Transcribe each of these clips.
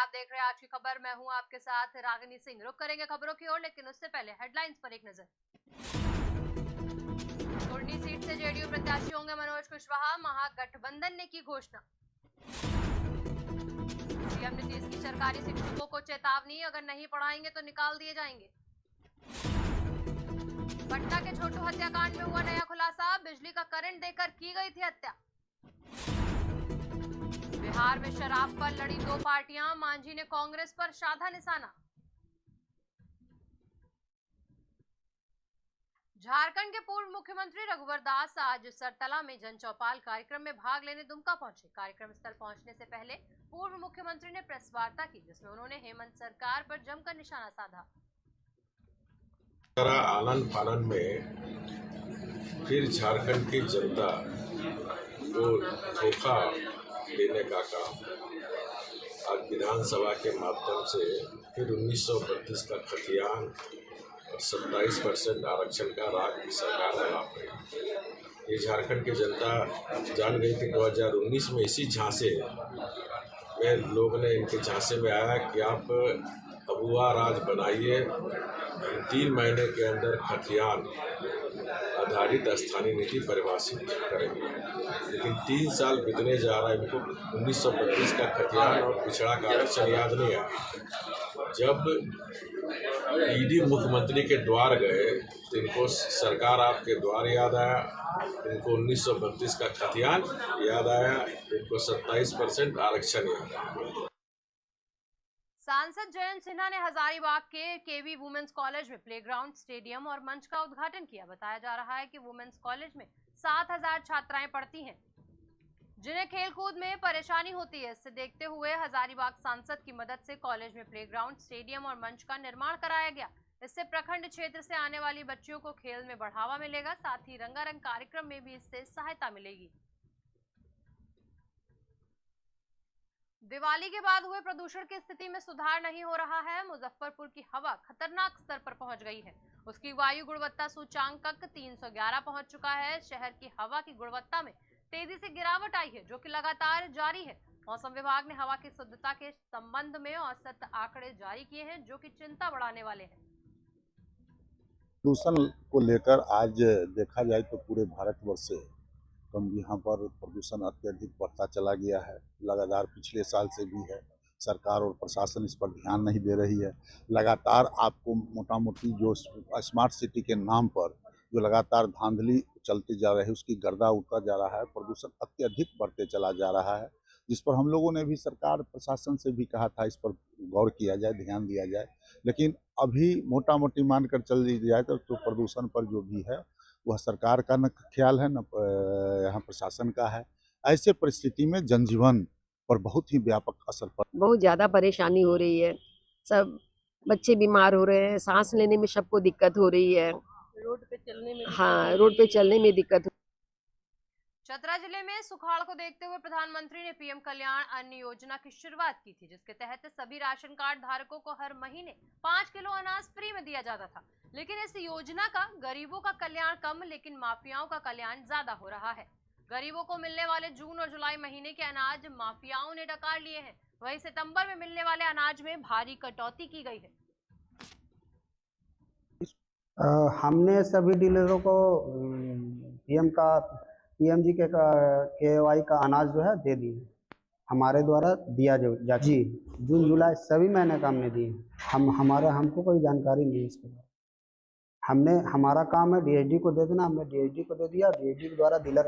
आप देख रहे हैं आज की खबर। मैं हूं आपके साथ रागिनी सिंह। रुक करेंगे खबरों की ओर, लेकिन उससे पहले हेडलाइंस पर एक नजर। कुर्नी सीट से जेडीयू प्रत्याशी होंगे मनोज कुशवाहा, महागठबंधन ने की घोषणा। सीएम नीतीश की सरकारी शिक्षकों को चेतावनी, अगर नहीं पढ़ाएंगे तो निकाल दिए जाएंगे। पटना के छोटू हत्याकांड में हुआ नया खुलासा, बिजली का करंट देकर की गई थी हत्या। बिहार में शराब पर लड़ी दो पार्टियां, मांझी ने कांग्रेस पर साधा निशाना। झारखंड के पूर्व मुख्यमंत्री रघुवर दास आज सरतला में जन चौपाल कार्यक्रम में भाग लेने दुमका पहुंचे। कार्यक्रम स्थल पहुंचने से पहले पूर्व मुख्यमंत्री ने प्रेस वार्ता की, जिसमें उन्होंने हेमंत सरकार पर जमकर निशाना साधा। आनन फानन में फिर झारखंड की जनता को धोखा देने का काम आज विधानसभा के माध्यम से फिर 1932 का खतियान और 27% आरक्षण का राग की सरकार बना गई। ये झारखंड की जनता जान गई कि 2019 में इसी झांसे में लोग ने इनके झांसे में आया कि आप अबुआ राज बनाइए, 3 महीने के अंदर खतियान आधारित स्थानीय नीति परिभाषित करेंगे। लेकिन 3 साल बीतने जा रहा है, इनको 1932 का खतियान और पिछड़ा का आरक्षण याद नहीं आया। जब ईडी मुख्यमंत्री के द्वार गए तो इनको सरकार आपके द्वार याद आया, इनको 1932 का खतियान याद आया, इनको 27% आरक्षण याद आया। सांसद जयंत सिन्हा ने हजारीबाग के केवी वुमेन्स कॉलेज में प्लेग्राउंड, स्टेडियम और मंच का उद्घाटन किया। बताया जा रहा है कि वुमेन्स कॉलेज में 7000 छात्राएं पढ़ती हैं, जिन्हें खेलकूद में परेशानी होती है। इससे देखते हुए हजारीबाग सांसद की मदद से कॉलेज में प्लेग्राउंड, स्टेडियम और मंच का निर्माण कराया गया। इससे प्रखंड क्षेत्र से आने वाली बच्चियों को खेल में बढ़ावा मिलेगा, साथ ही रंगारंग कार्यक्रम में भी इससे सहायता मिलेगी। दिवाली के बाद हुए प्रदूषण की स्थिति में सुधार नहीं हो रहा है। मुजफ्फरपुर की हवा खतरनाक स्तर पर पहुंच गई है। उसकी वायु गुणवत्ता सूचांक 311 पहुंच चुका है। शहर की हवा की गुणवत्ता में तेजी से गिरावट आई है, जो कि लगातार जारी है। मौसम विभाग ने हवा की शुद्धता के संबंध में औसत आंकड़े जारी किए हैं, जो कि चिंता बढ़ाने वाले हैं। प्रदूषण को लेकर आज देखा जाए तो पूरे भारतवर्ष से कम यहाँ पर प्रदूषण अत्यधिक बढ़ता चला गया है। लगातार पिछले साल से भी है। सरकार और प्रशासन इस पर ध्यान नहीं दे रही है। लगातार आपको मोटा मोटी जो स्मार्ट सिटी के नाम पर जो लगातार धांधली चलती जा रही है, उसकी गर्दा उठता जा रहा है। प्रदूषण अत्यधिक बढ़ते चला जा रहा है, जिस पर हम लोगों ने भी सरकार प्रशासन से भी कहा था इस पर गौर किया जाए, ध्यान दिया जाए। लेकिन अभी मोटा मोटी मानकर चल दी जाए तो प्रदूषण पर जो भी है वह सरकार का न ख्याल है, न यहाँ प्रशासन का है। ऐसे परिस्थिति में जनजीवन पर बहुत ही व्यापक असर पड़, बहुत ज़्यादा परेशानी हो रही है। सब बच्चे बीमार हो रहे हैं, सांस लेने में सबको दिक्कत हो रही है, रोड पे चलने में रोड पे चलने में दिक्कत। चतरा जिले में सुखाड़ को देखते हुए प्रधानमंत्री ने पीएम कल्याण अन्न योजना की शुरुआत की थी, जिसके तहत सभी राशन कार्ड धारकों को हर महीने 5 किलो अनाज फ्री में दिया जाता था। लेकिन इस योजना का गरीबों का कल्याण कम, लेकिन माफियाओं का कल्याण ज्यादा हो रहा है। गरीबों को मिलने वाले जून और जुलाई महीने के अनाज माफियाओं ने डकार लिए हैं। वहीं सितंबर में मिलने वाले अनाज में भारी कटौती की गई है। हमने सभी डीलरों को पीएमजी के केवाई का अनाज जो है दे दिए। हमारे द्वारा दिया जा जी जून जुलाई सभी महीने का हमने दिए। हमको कोई जानकारी नहीं है इसके बारे में। हमारा काम है डीएसडी को दे देना, हमने डीएसडी को दे दिया। डीएसडी के द्वारा डीलर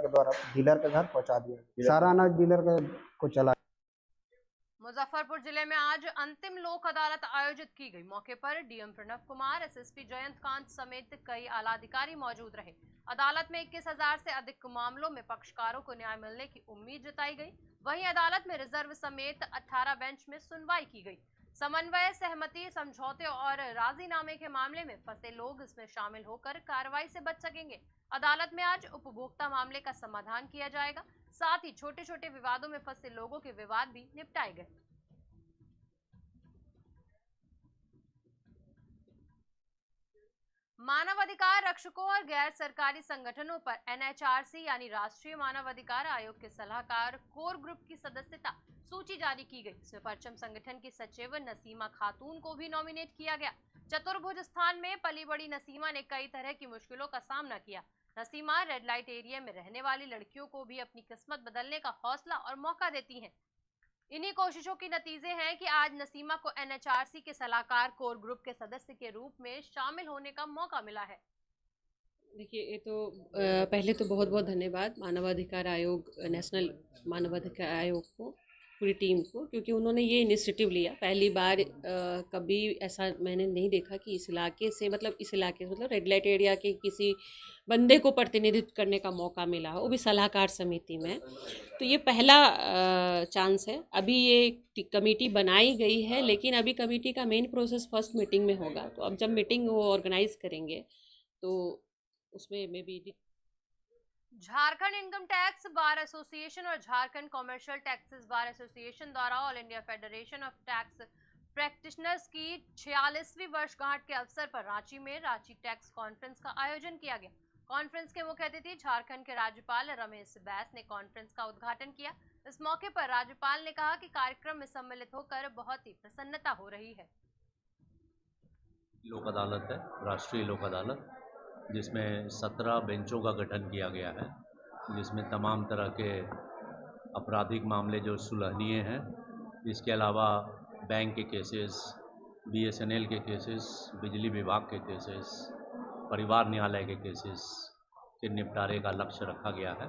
के घर पहुंचा दिया। सारा अनाज डीलर को चला। मुजफ्फरपुर जिले में आज अंतिम लोक अदालत आयोजित की गई। मौके पर डीएम प्रणव कुमार, एसएसपी जयंत कांत समेत कई आला अधिकारी मौजूद रहे। अदालत में 21,000 से अधिक मामलों में पक्षकारों को न्याय मिलने की उम्मीद जताई गई। वहीं अदालत में रिजर्व समेत 18 बेंच में सुनवाई की गई। समन्वय, सहमति, समझौते और राजीनामे के मामले में फंसे लोग इसमें शामिल होकर कार्रवाई से बच सकेंगे। अदालत में आज उपभोक्ता मामले का समाधान किया जाएगा, साथ ही छोटे छोटे विवादों में फंसे लोगों के विवाद भी निपटाए गए। मानवाधिकार रक्षकों और गैर सरकारी संगठनों पर एनएचआरसी यानी राष्ट्रीय मानवाधिकार आयोग के सलाहकार कोर ग्रुप की सदस्यता सूची जारी की गई। इसमें परचम संगठन की सचिव नसीमा खातून को भी नॉमिनेट किया गया। चतुर्भुज स्थान में पली बड़ी नसीमा ने कई तरह की मुश्किलों का सामना किया। नसीमा रेड लाइट एरिया में रहने वाली लड़कियों को भी अपनी किस्मत बदलने का हौसला और मौका देती हैं। इन्हीं कोशिशों के नतीजे हैं कि आज नसीमा को एनएचआरसी के सलाहकार कोर ग्रुप के सदस्य के रूप में शामिल होने का मौका मिला है। देखिए, ये तो पहले तो बहुत बहुत धन्यवाद मानवाधिकार आयोग, नेशनल मानवाधिकार आयोग को, पूरी टीम को, क्योंकि उन्होंने ये इनिशिएटिव लिया। पहली बार कभी ऐसा मैंने नहीं देखा कि इस इलाके से मतलब रेड लाइट एरिया के किसी बंदे को प्रतिनिधित्व करने का मौका मिला हो, वो भी सलाहकार समिति में। तो ये पहला चांस है। अभी ये कमेटी बनाई गई है, लेकिन अभी कमेटी का मेन प्रोसेस फर्स्ट मीटिंग में होगा। तो अब जब मीटिंग वो ऑर्गेनाइज करेंगे तो उसमें maybe Jharkhand income tax bar association और Jharkhand commercial taxes bar association द्वारा all India federation of tax practitioners की 46वीं वर्षगांठ के अवसर पर रांची में रांची टैक्स कॉन्फ्रेंस का आयोजन किया गया। कॉन्फ्रेंस के मुख्य अतिथि झारखंड के राज्यपाल रमेश बैस ने कॉन्फ्रेंस का उद्घाटन किया। इस मौके पर राज्यपाल ने कहा कि कार्यक्रम में सम्मिलित होकर बहुत ही प्रसन्नता हो रही है। लोक अदालत है, राष्ट्रीय लोक अदालत, जिसमें 17 बेंचों का गठन किया गया है, जिसमें तमाम तरह के आपराधिक मामले जो सुलहनीय हैं, इसके अलावा बैंक के केसेस, बीएसएनएल के केसेस, बिजली विभाग के केसेस, परिवार न्यायालय के केसेस के निपटारे का लक्ष्य रखा गया है।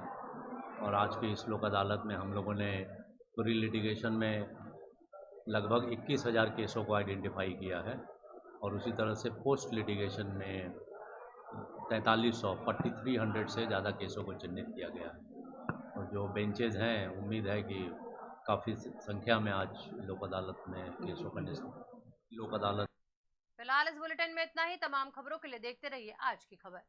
और आज की इस लोक अदालत में हम लोगों ने पूरी लिटिगेशन में लगभग 21,000 केसों को आइडेंटिफाई किया है और उसी तरह से पोस्ट लिटिगेशन में 4300 से ज़्यादा केसों को चिन्हित किया गया है। और जो बेंचेज हैं, उम्मीद है कि काफ़ी संख्या में आज लोक अदालत में केसों का लोक अदालत। फिलहाल इस बुलेटिन में इतना ही। तमाम खबरों के लिए देखते रहिए आज की खबर।